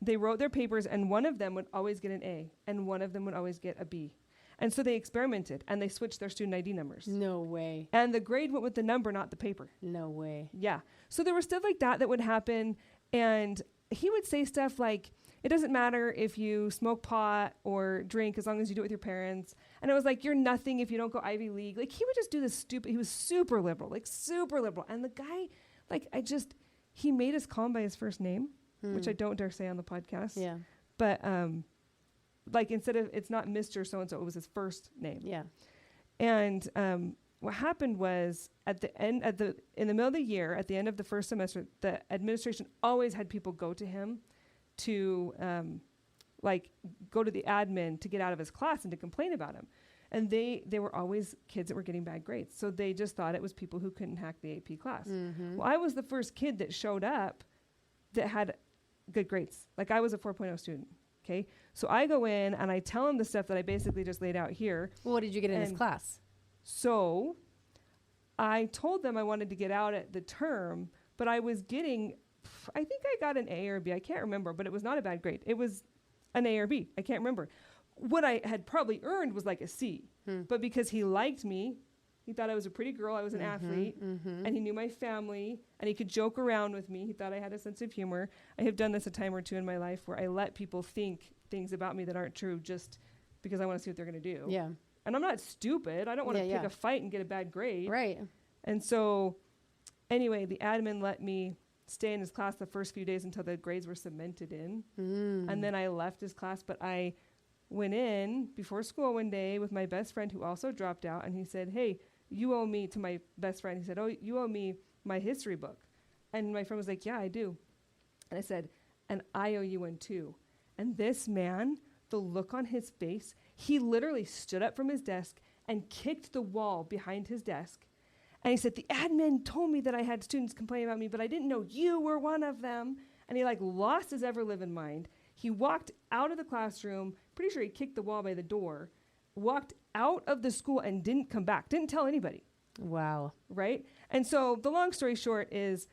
they wrote their papers, and one of them would always get an A, and one of them would always get a B. And so they experimented, and they switched their student ID numbers. No way. And the grade went with the number, not the paper. No way. Yeah. So there was stuff like that would happen, and he would say stuff like, it doesn't matter if you smoke pot or drink as long as you do it with your parents. And it was like, you're nothing if you don't go Ivy League. Like, he would just do this stupid, he was super liberal. And the guy, he made us call him by his first name, which I don't dare say on the podcast. Yeah. But, instead of, it's not Mr. So-and-so, it was his first name. Yeah. And what happened was, in the middle of the year, at the end of the first semester, the administration always had people go to him to go to the admin to get out of his class and to complain about him. And they were always kids that were getting bad grades. So they just thought it was people who couldn't hack the AP class. Mm-hmm. Well, I was the first kid that showed up that had good grades. Like, I was a 4.0 student. Okay. So I go in and I tell him the stuff that I basically just laid out here. Well, what did you get in his class? So I told them I wanted to get out at the term, but I was getting, I think I got an A or B. I can't remember, but it was not a bad grade. It was an A or B. I can't remember. What I had probably earned was like a C. But because he liked me, he thought I was a pretty girl, I was an athlete, and he knew my family, and he could joke around with me. He thought I had a sense of humor. I have done this a time or two in my life where I let people think things about me that aren't true just because I want to see what they're going to do. Yeah. And I'm not stupid. I don't want to pick a fight and get a bad grade. Right. And so, anyway, the admin let me stay in his class the first few days until the grades were cemented in. And then I left his class, but I went in before school one day with my best friend who also dropped out, and he said, hey, you owe me, to my best friend, he said, oh, you owe me my history book. And my friend was like, yeah, I do. And I said, and I owe you one too. And this man, the look on his face, he literally stood up from his desk and kicked the wall behind his desk. And he said, the admin told me that I had students complain about me, but I didn't know you were one of them. And he lost his ever-living mind. He walked out of the classroom, pretty sure he kicked the wall by the door, walked out of the school and didn't come back, didn't tell anybody. Wow. Right? And so the long story short is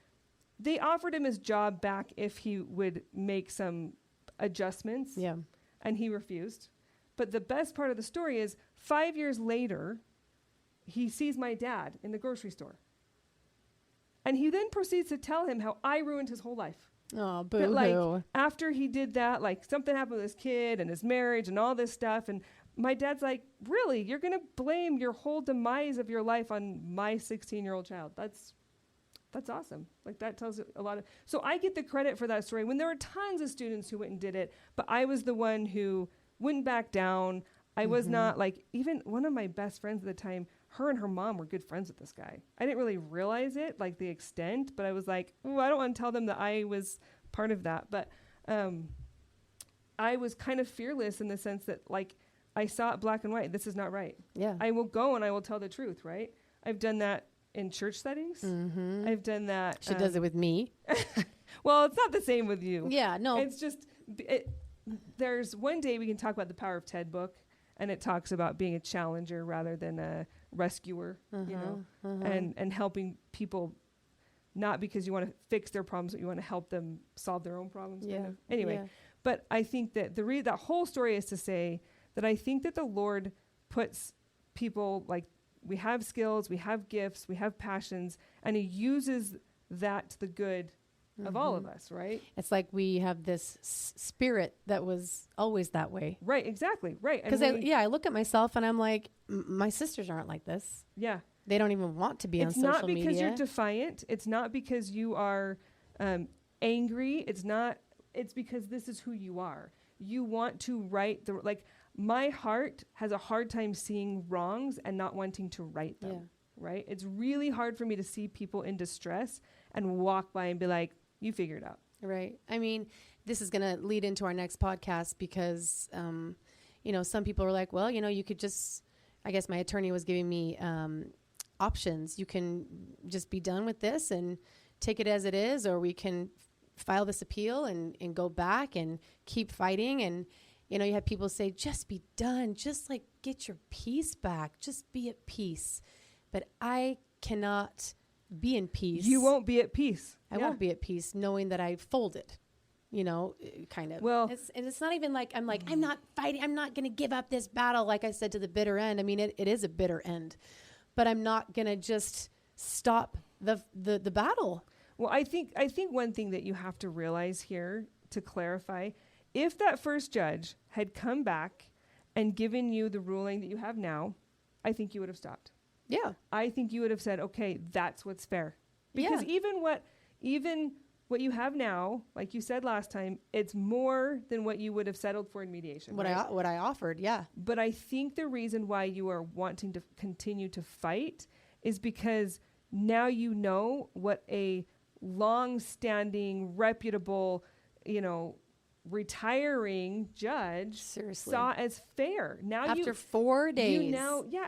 they offered him his job back if he would make some adjustments. Yeah. And he refused. But the best part of the story is 5 years later, he sees my dad in the grocery store. And he then proceeds to tell him how I ruined his whole life. Oh, boo-hoo. After he did that, something happened with his kid and his marriage and all this stuff. And my dad's like, really? You're going to blame your whole demise of your life on my 16-year-old child? That's awesome. That tells a lot of... So I get the credit for that story when there were tons of students who went and did it, but I was the one who wouldn't back down. I was not even one of my best friends at the time, her and her mom were good friends with this guy. I didn't really realize it, the extent, but I was like, oh, I don't want to tell them that I was part of that. But I was kind of fearless in the sense that, I saw it black and white. This is not right. Yeah. I will go and I will tell the truth, right? I've done that in church settings. I've done that. She does it with me. Well, it's not the same with you. Yeah, no. It's just, there's one day we can talk about the Power of Ted book, and it talks about being a challenger rather than a rescuer, and helping people, not because you want to fix their problems, but you want to help them solve their own problems. Yeah. Kind of. Anyway, but I think that that whole story is to say that I think that the Lord puts people, we have skills, we have gifts, we have passions, and he uses that to the good of all of us, right? It's like we have this spirit that was always that way. Right, exactly, right. Because I look at myself and I'm like, my sisters aren't like this. Yeah. They don't even want to be on social media. It's not because you're defiant. It's not because you are angry. It's because this is who you are. You want to right my heart has a hard time seeing wrongs and not wanting to right them, right? It's really hard for me to see people in distress and walk by and be like, you figure it out. Right. I mean, this is going to lead into our next podcast because, some people are like, well, you could just, I guess my attorney was giving me options. You can just be done with this and take it as it is, or we can file this appeal and go back and keep fighting. And, you have people say, just be done. Just get your peace back. Just be at peace. But I cannot be in peace. You won't be at peace. I won't be at peace knowing that I folded. kind of. Well, it's not even like, I'm not fighting. I'm not going to give up this battle. Like I said, to the bitter end. I mean, it is a bitter end, but I'm not going to just stop the battle. Well, I think one thing that you have to realize here to clarify, if that first judge had come back and given you the ruling that you have now, I think you would have stopped. Yeah. I think you would have said, okay, that's what's fair. Because even what you have now, like you said last time, it's more than what you would have settled for in mediation. What I offered, yeah. But I think the reason why you are wanting to continue to fight is because now you know what a long-standing, reputable, retiring judge saw as fair. Now after 4 days.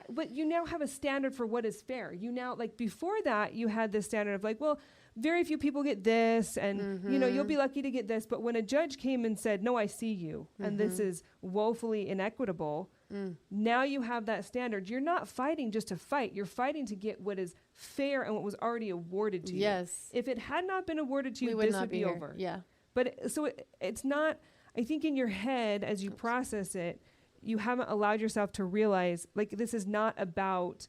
But you now have a standard for what is fair. You now, like before that, you had this standard of like, well, very few people get this and, you'll be lucky to get this. But when a judge came and said, no, I see you, and this is woefully inequitable, now you have that standard. You're not fighting just to fight. You're fighting to get what is fair and what was already awarded to you. Yes. If it had not been awarded to you, this would would be over. Yeah. But it's not, I think in your head, as you process it, you haven't allowed yourself to realize, like, this is not about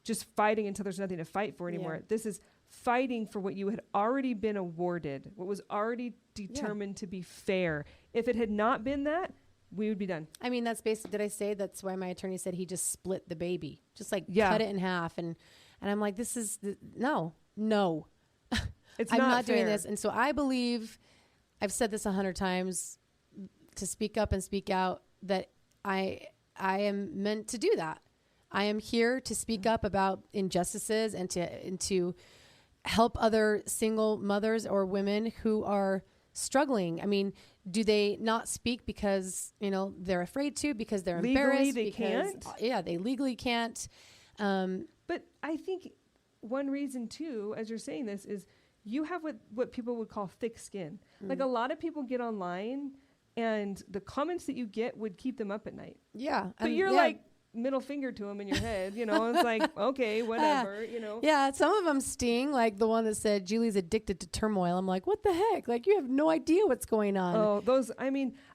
just fighting until there's nothing to fight for anymore. Yeah. This is fighting for what you had already been awarded, what was already determined to be fair. If it had not been that, we would be done. I mean, that's basically, did I say that's why my attorney said he just split the baby? Just cut it in half. And I'm like, this is, no. It's I'm not doing this. And so I believe, I've said this 100 times, to speak up and speak out, that I am meant to do that. I am here to speak up about injustices and to help other single mothers or women who are struggling. I mean, do they not speak because, they're afraid to, because they're embarrassed? Legally, they can't? Yeah, they legally can't. But I think one reason, too, as you're saying this, is you have what people would call thick skin. Like a lot of people get online and the comments that you get would keep them up at night. Yeah. But you're like middle finger to them in your head, it's like, okay, whatever, Yeah, some of them sting, like the one that said, Julie's addicted to turmoil. I'm like, what the heck? Like, you have no idea what's going on. Oh,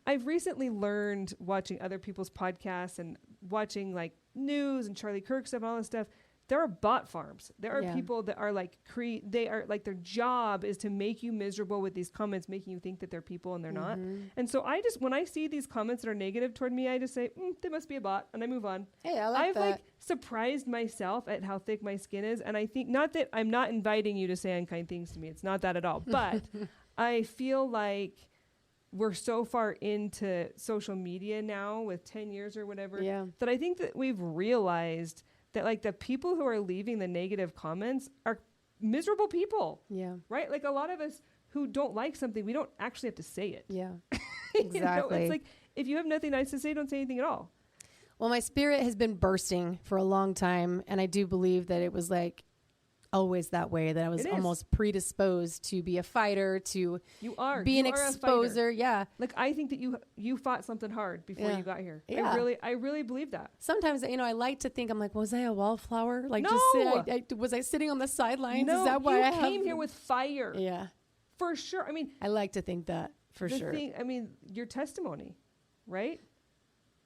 I've recently learned watching other people's podcasts and watching like news and Charlie Kirk stuff and all this stuff. There are bot farms. There are people that are like, they are like, their job is to make you miserable with these comments, making you think that they're people and they're not. And so when I see these comments that are negative toward me, I just say, they must be a bot, and I move on. Hey, I've like surprised myself at how thick my skin is. And I think, not that I'm not inviting you to say unkind things to me. It's not that at all. But I feel like we're so far into social media now with 10 years or whatever, that I think that we've realized that like the people who are leaving the negative comments are miserable people. Yeah. Right? Like a lot of us who don't like something, we don't actually have to say it. Yeah. Exactly. It's like, if you have nothing nice to say, don't say anything at all. Well, my spirit has been bursting for a long time. And I do believe that it was like always that way, that I was almost predisposed to be a fighter, to be an exposer. Yeah. Like, I think that you fought something hard before you got here. Yeah. I really believe that. Sometimes, I like to think, I'm like, was I a wallflower? Like, no! Was I sitting on the sidelines? No, is that why I came here with fire? Yeah. For sure. I mean, I like to think that, for sure. Your testimony, right?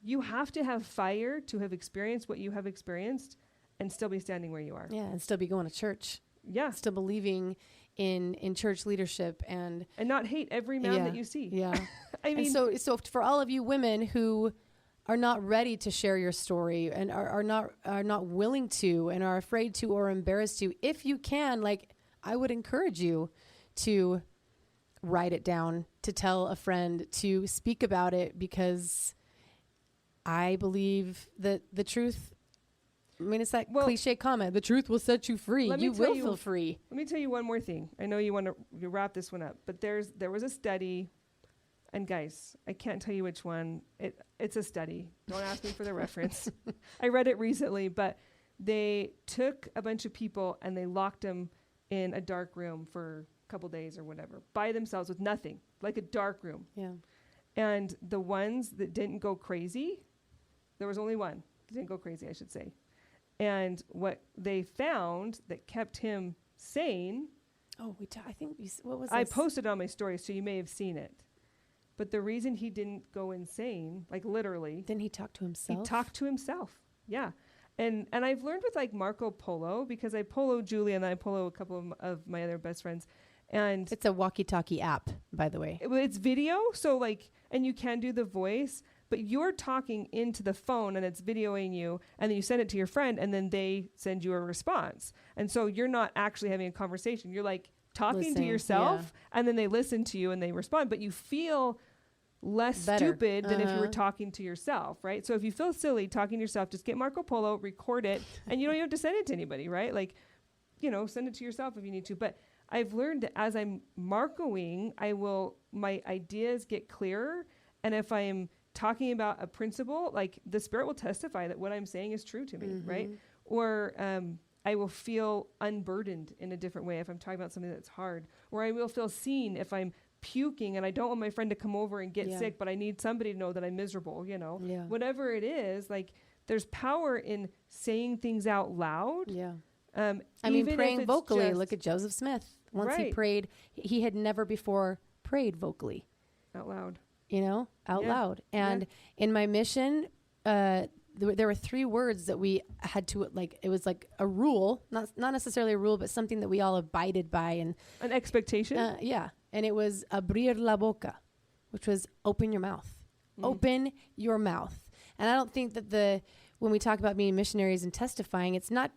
You have to have fire to have experienced what you have experienced and still be standing where you are. Yeah, and still be going to church. Yeah. Still believing in church leadership and not hate every man that you see. Yeah. I mean, and so for all of you women who are not ready to share your story and are not willing to and are afraid to or embarrassed to, if you can, like, I would encourage you to write it down, to tell a friend, to speak about it, because I believe that the truth, it's that cliche comment, the truth will set you free. You will feel free. Let me tell you one more thing. I know you want to wrap this one up, but there was a study, and guys, I can't tell you which one. It's a study. Don't ask me for the reference. I read it recently, but they took a bunch of people and they locked them in a dark room for a couple days or whatever, by themselves with nothing, like a dark room. Yeah. And the ones that didn't go crazy, there was only one that didn't go crazy, I should say. And what they found that kept him sane. Oh, I think what was I posted on my story, so you may have seen it. But the reason he didn't go insane, like literally, Didn't he talk to himself? he talked to himself. Yeah. And I've learned with like Marco Polo, because I polo Julie and I polo a couple of my other best friends. And It's a walkie-talkie app, by the way. it's video. So like, and you can do the voice, but you're talking into the phone and it's videoing you, and then you send it to your friend and then they send you a response. And so you're not actually having a conversation. You're like talking to Listening, yourself, and then they listen to you and they respond, but you feel less Better. stupid than if you were Uh-huh. talking to yourself, right? So if you feel silly talking to yourself, just get Marco Polo, record it, and you don't even have to send it to anybody, right? Like, send it to yourself if you need to. But I've learned that as I'm Marcoing, my ideas get clearer. And if I am talking about a principle, like the Spirit will testify that what I'm saying is true to me, right? Or I will feel unburdened in a different way if I'm talking about something that's hard. Or I will feel seen if I'm puking and I don't want my friend to come over and get sick, but I need somebody to know that I'm miserable, Yeah. Whatever it is, like there's power in saying things out loud. Yeah. Even if praying it's vocally. just Look at Joseph Smith. Once he Right. prayed, he had never before prayed vocally, out loud. out Yeah. loud. And in my mission, there were 3 words that we had to, like, it was like a rule, not necessarily a rule, but something that we all abided by. And An expectation. and it was abrir la boca, which was open your mouth. Open your mouth. And I don't think that when we talk about being missionaries and testifying, it's not,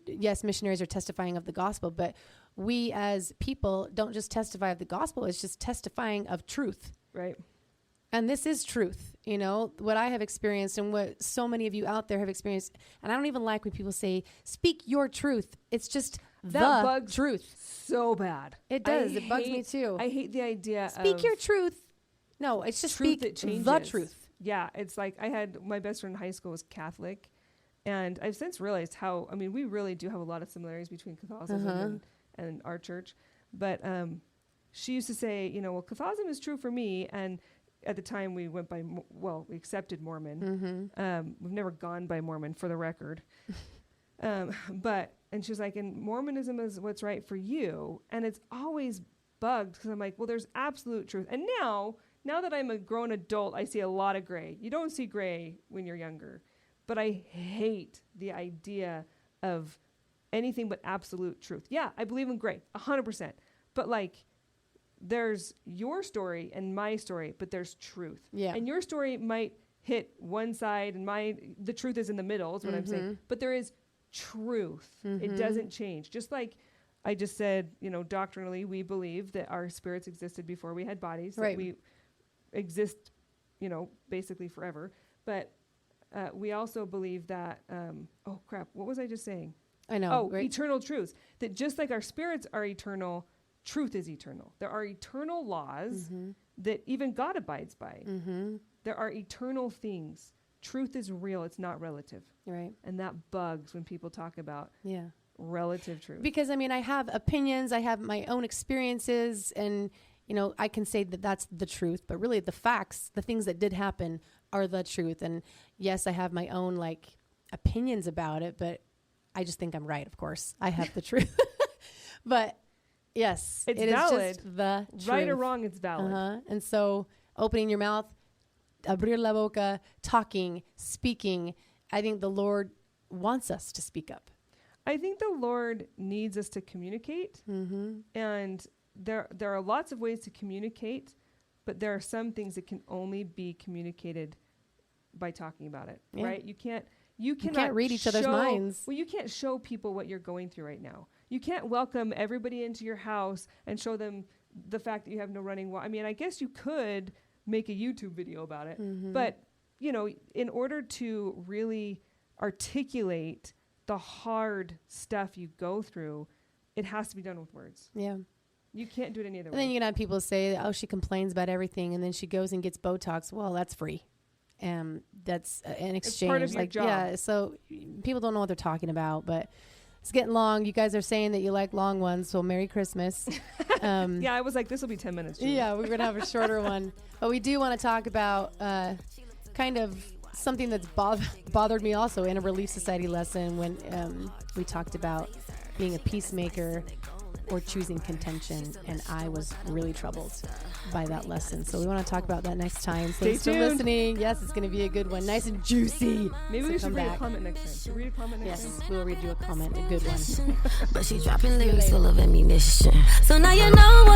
yes, missionaries are testifying of the gospel, but we as people don't just testify of the gospel, it's just testifying of truth. Right. And this is truth, what I have experienced and what so many of you out there have experienced. And I don't even like when people say, speak your truth. It's just That the bugs truth. So bad. It does. It bugs me too. I hate the idea Speak of your truth. No, it's just truth speak that changes. the truth. Yeah. It's like I had my best friend in high school was Catholic. And I've since realized how, we really do have a lot of similarities between Catholicism and our church. But she used to say, well, Catholicism is true for me. And at the time we went by, we accepted Mormon. We've never gone by Mormon, for the record. And she was like, and Mormonism is what's right for you. And it's always bugged because I'm like, well, there's absolute truth. And now that I'm a grown adult, I see a lot of gray. You don't see gray when you're younger. But I hate the idea of anything but absolute truth. Yeah, I believe in gray, 100%. But like, there's your story and my story, but there's truth. Yeah. And your story might hit one side and the truth is in the middle, is what I'm saying. But there is truth. It doesn't change. Just like I just said, doctrinally, we believe that our spirits existed before we had bodies. Right. That we exist, basically forever. But we also believe that, what was I just saying? I know. Right? Eternal truths. That just like our spirits are eternal, truth is eternal. There are eternal laws that even God abides by. There are eternal things. Truth is real. It's not relative. Right. And that bugs when people talk about Yeah. relative truth. Because I have opinions, I have my own experiences, and I can say that that's the truth, but really the facts, the things that did happen are the truth. And yes, I have my own opinions about it, but I just think I'm right, of course. I have the truth. But yes, It's it valid. is just the truth. Right or wrong, it's valid. And so opening your mouth, abrir la boca, talking, speaking, I think the Lord wants us to speak up. I think the Lord needs us to communicate. And there are lots of ways to communicate, but there are some things that can only be communicated by talking about it, right? You cannot read each other's minds. Well, you can't show people what you're going through right now. You can't welcome everybody into your house and show them the fact that you have no running water. I guess you could make a YouTube video about it, but in order to really articulate the hard stuff you go through, it has to be done with words. Yeah. You can't do it any other way. And then you can have people say, oh, she complains about everything, and then she goes and gets Botox. Well, that's free. That's an exchange. It's part of your job. Yeah, so people don't know what they're talking about, but it's getting long. You guys are saying that you like long ones, so Merry Christmas. Yeah, I was like, this will be 10 minutes. Julie. Yeah, we're going to have a shorter one. But we do want to talk about kind of something that's bothered me also in a Relief Society lesson when we talked about being a peacemaker. or choosing contention. And I was really troubled by that lesson. So we want to talk about that next time. Thanks for listening. Yes, it's going to be a good one. Nice and juicy. Maybe we should read a comment next time. Should we read a comment next time? Yes, we'll read you a comment, a good one. But she dropping lyrics full of ammunition. So now you know what